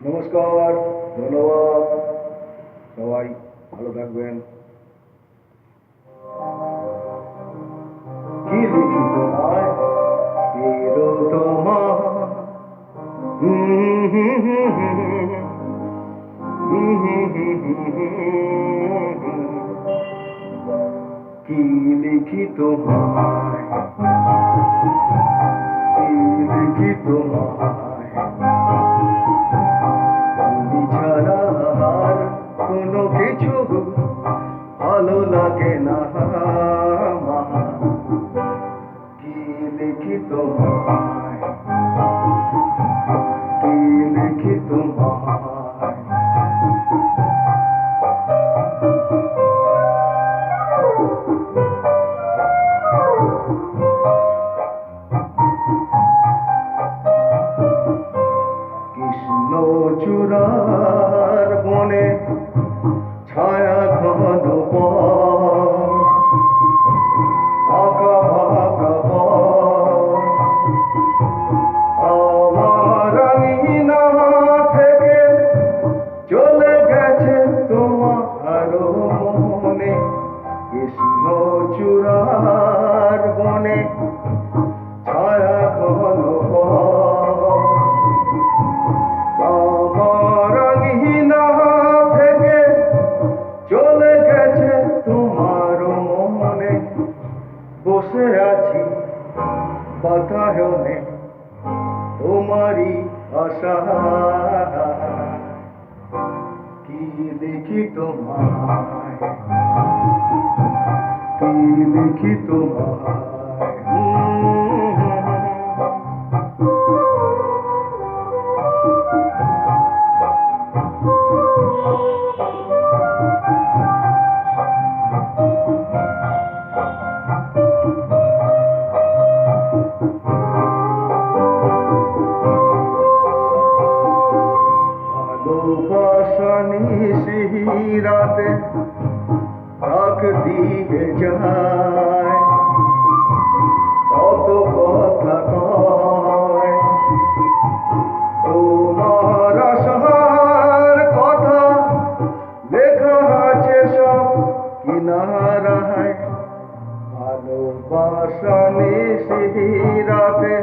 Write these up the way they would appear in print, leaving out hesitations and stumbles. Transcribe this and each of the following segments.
নমস্কার, ধন্যবাদ। সবাই ভালো থাকবেন। কি লিখি তোমায়, এরো তোমার কি লিখি তোমায়, কি লিখি তোমায়, তুমি ছাড়া আর কোনো কিছু ভালো লাগে না। কি লিখি তোমায়, কি লিখি তোমায়, কৃষ্ণ চূড়ার বনে ছায়া ঘন আঁকা বাঁকা আমার আঙিনা থেকে চলে গেছে তোমার মনে। কৃষ্ণ চূড়ার বনে ছায়া ঘন আমার আঙিনা থেকে চলে গেছে তোমার মনে। বসে আছি বাতায়নে তোমারই আশা, কি লিখি তোমায়, কি লিখি তোমায়। ভালোবাসা রাতে ডাক দিয়ে যায়, কত কথা কয় তোমার আশার কথা লেখা আছে সব কিনারায়। ভালোবাসা রাতে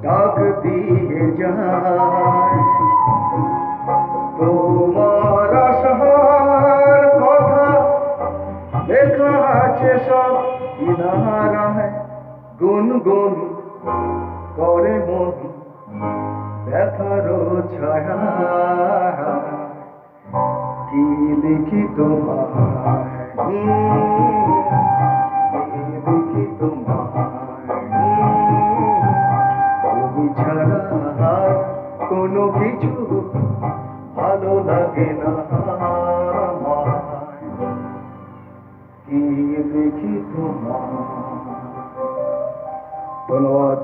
ডাক দিয়ে যায়, তোমার আশার কথা লেখা আছে সব কিনারায়। গুনগুন করে মন ব্যথার ছায়া, কি লিখি তোমায়, কি লিখি তোমায়। তুমি ছাড়া আর কোনো কিছু ভালো লাগে না। কি লিখি তোমায়। ধন্যবাদ।